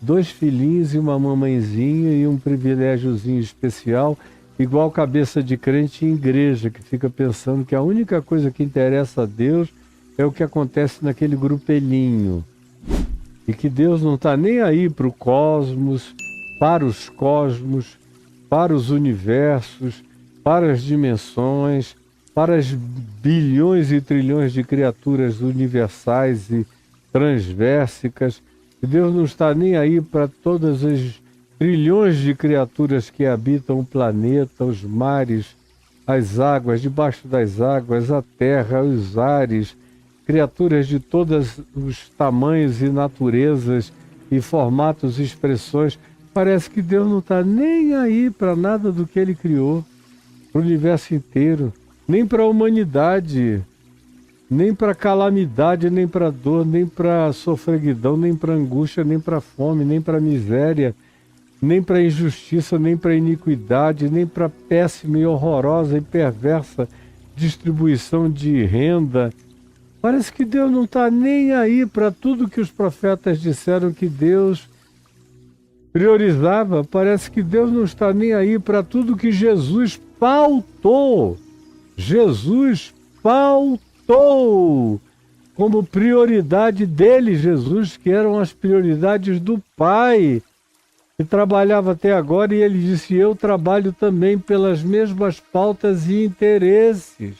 2 filhinhos e uma mamãezinha e um privilégiozinho especial, igual cabeça de crente em igreja, que fica pensando que a única coisa que interessa a Deus é o que acontece naquele grupelinho. E que Deus não está nem aí para o cosmos, para os cosmos, para os universos, para as dimensões, para as bilhões e trilhões de criaturas universais e transversicas. E Deus não está nem aí para todas as trilhões de criaturas que habitam o planeta, os mares, as águas, debaixo das águas, a terra, os ares, criaturas de todos os tamanhos e naturezas e formatos e expressões. Parece que Deus não está nem aí para nada do que Ele criou, para o universo inteiro, nem para a humanidade, nem para calamidade, nem para dor, nem para sofreguidão, nem para angústia, nem para fome, nem para miséria, nem para injustiça, nem para iniquidade, nem para péssima e horrorosa e perversa distribuição de renda. Parece que Deus não está nem aí para tudo que os profetas disseram que Deus priorizava. Parece que Deus não está nem aí para tudo que Jesus pautou. Jesus pautou como prioridade dele, Jesus, que eram as prioridades do Pai, que trabalhava até agora, e ele disse: eu trabalho também pelas mesmas pautas e interesses.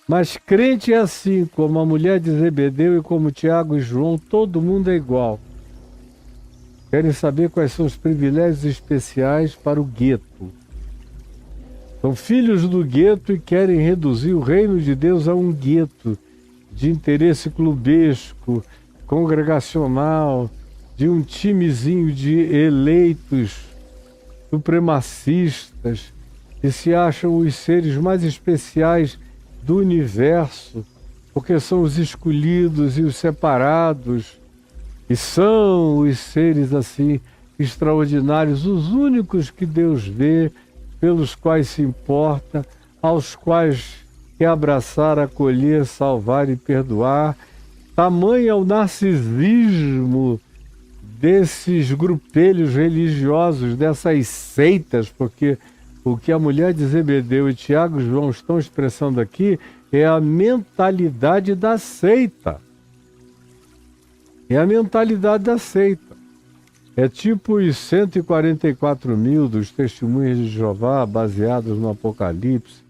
Mas crente é assim, como a mulher de Zebedeu e como Tiago e João, todo mundo é igual. Querem saber quais são os privilégios especiais para o gueto. São filhos do gueto e querem reduzir o reino de Deus a um gueto de interesse clubesco, congregacional, de um timezinho de eleitos supremacistas que se acham os seres mais especiais do universo, porque são os escolhidos e os separados, e são os seres assim extraordinários, os únicos que Deus vê, pelos quais se importa, aos quais quer abraçar, acolher, salvar e perdoar. Tamanho é o narcisismo desses grupelhos religiosos, dessas seitas, porque o que a mulher de Zebedeu e Tiago e João estão expressando aqui é a mentalidade da seita. É a mentalidade da seita. É tipo os 144 mil dos Testemunhas de Jeová, baseados no Apocalipse,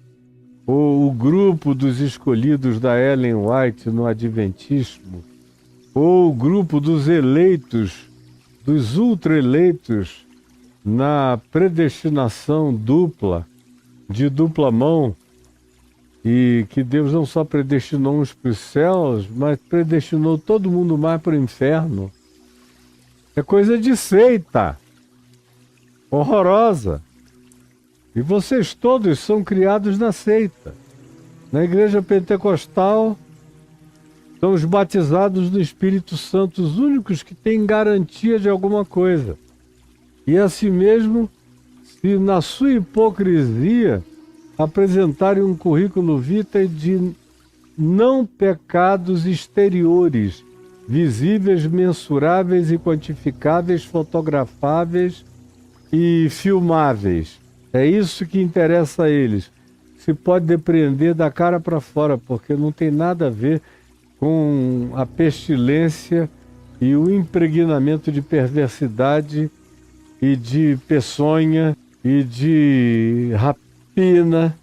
ou o grupo dos escolhidos da Ellen White no Adventismo, ou o grupo dos eleitos, dos ultra-eleitos, na predestinação dupla, de dupla mão, e que Deus não só predestinou uns para os céus, mas predestinou todo mundo mais para o inferno. É coisa de seita, horrorosa. E vocês todos são criados na seita. Na igreja pentecostal, são os batizados do Espírito Santo, os únicos que têm garantia de alguma coisa. E assim mesmo, se na sua hipocrisia apresentarem um currículo vitae de não pecados exteriores, visíveis, mensuráveis e quantificáveis, fotografáveis e filmáveis. É isso que interessa a eles. Se pode depreender da cara para fora, porque não tem nada a ver com a pestilência e o impregnamento de perversidade e de peçonha e de rapina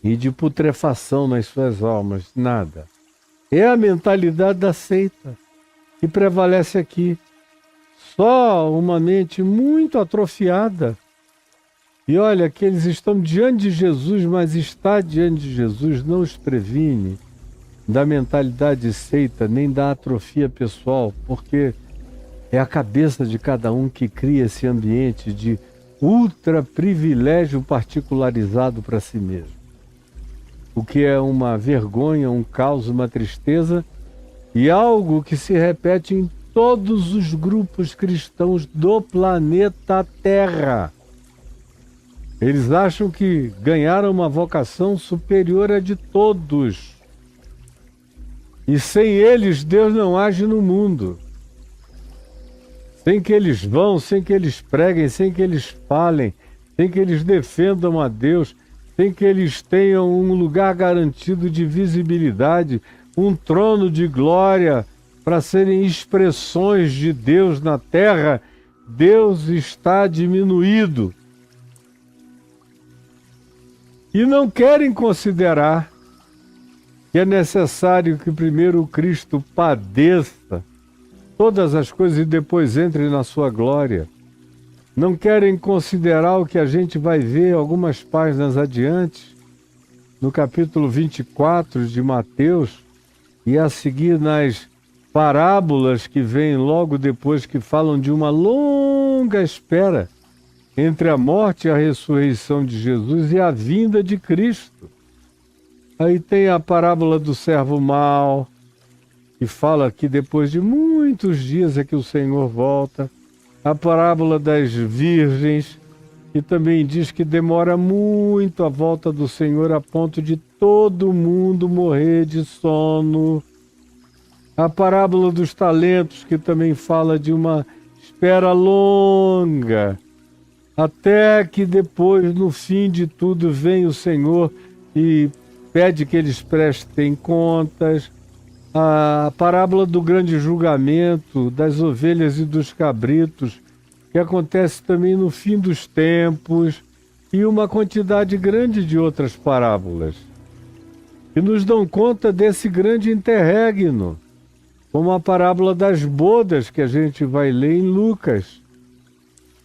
e de putrefação nas suas almas. Nada. É a mentalidade da seita que prevalece aqui. Só uma mente muito atrofiada. E olha que eles estão diante de Jesus, mas estar diante de Jesus não os previne da mentalidade seita, nem da atrofia pessoal, porque é a cabeça de cada um que cria esse ambiente de ultra privilégio particularizado para si mesmo. O que é uma vergonha, um caos, uma tristeza e algo que se repete em todos os grupos cristãos do planeta Terra. Eles acham que ganharam uma vocação superior à de todos. E sem eles, Deus não age no mundo. sem que eles vão, sem que eles preguem, sem que eles falem, sem que eles defendam a Deus, sem que eles tenham um lugar garantido de visibilidade, um trono de glória para serem expressões de Deus na terra, Deus está diminuído. E não querem considerar que é necessário que primeiro o Cristo padeça todas as coisas e depois entre na sua glória. Não querem considerar o que a gente vai ver algumas páginas adiante, no capítulo 24 de Mateus, e a seguir nas parábolas que vêm logo depois, que falam de uma longa espera entre a morte e a ressurreição de Jesus e a vinda de Cristo. Aí tem a parábola do servo mau, que fala que depois de muitos dias é que o Senhor volta. A parábola das virgens, que também diz que demora muito a volta do Senhor a ponto de todo mundo morrer de sono. A parábola dos talentos, que também fala de uma espera longa, até que depois, no fim de tudo, vem o Senhor e pede que eles prestem contas. A parábola do grande julgamento, das ovelhas e dos cabritos, que acontece também no fim dos tempos, e uma quantidade grande de outras parábolas, que nos dão conta desse grande interregno, como a parábola das bodas, que a gente vai ler em Lucas,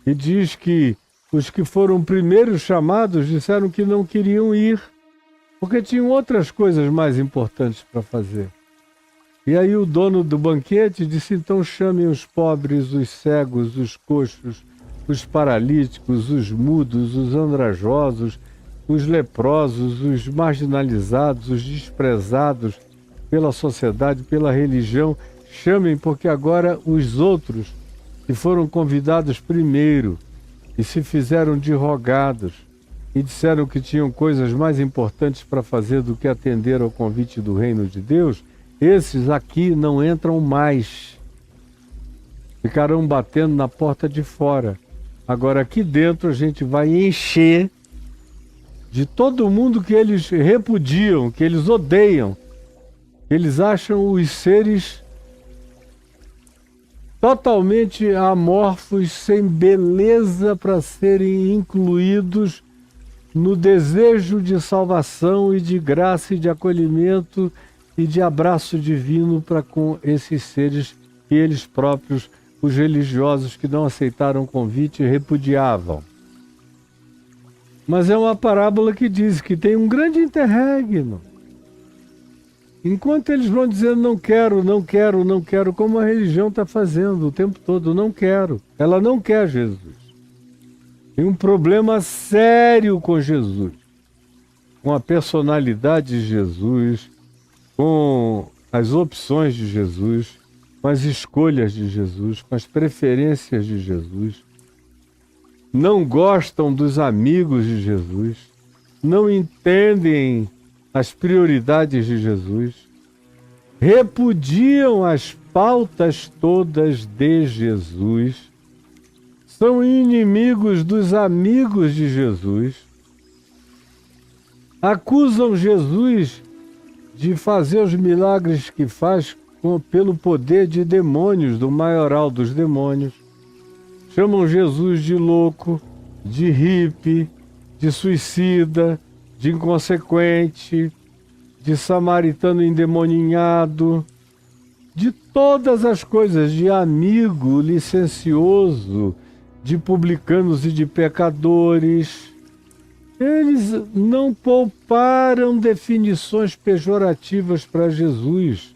que diz que os que foram primeiros chamados disseram que não queriam ir, porque tinham outras coisas mais importantes para fazer. E aí o dono do banquete disse, então chamem os pobres, os cegos, os coxos, os paralíticos, os mudos, os andrajosos, os leprosos, os marginalizados, os desprezados pela sociedade, pela religião. Chamem, porque agora os outros que foram convidados primeiro e se fizeram de rogados e disseram que tinham coisas mais importantes para fazer do que atender ao convite do reino de Deus, esses aqui não entram mais. Ficarão batendo na porta de fora. Agora aqui dentro a gente vai encher de todo mundo que eles repudiam, que eles odeiam. Eles acham os seres totalmente amorfos, sem beleza para serem incluídos no desejo de salvação e de graça e de acolhimento e de abraço divino para com esses seres que eles próprios, os religiosos que não aceitaram o convite, repudiavam. Mas é uma parábola que diz que tem um grande interregno. Enquanto eles vão dizendo não quero, não quero, não quero, como a religião está fazendo o tempo todo, não quero. Ela não quer Jesus. Tem um problema sério com Jesus, com a personalidade de Jesus, com as opções de Jesus, com as escolhas de Jesus, com as preferências de Jesus. Não gostam dos amigos de Jesus, não entendem as prioridades de Jesus, repudiam as pautas todas de Jesus, são inimigos dos amigos de Jesus, acusam Jesus de fazer os milagres que faz pelo poder de demônios, do maioral dos demônios. Chamam Jesus de louco, de hippie, de suicida, de inconsequente, de samaritano endemoninhado, de todas as coisas, de amigo licencioso, de publicanos e de pecadores. Eles não pouparam definições pejorativas para Jesus,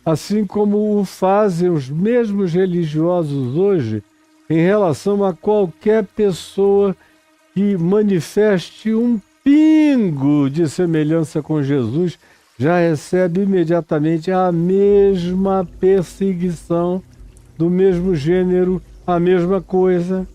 assim como o fazem os mesmos religiosos hoje em relação a qualquer pessoa que manifeste um pingo de semelhança com Jesus, já recebe imediatamente a mesma perseguição, do mesmo gênero, a mesma coisa.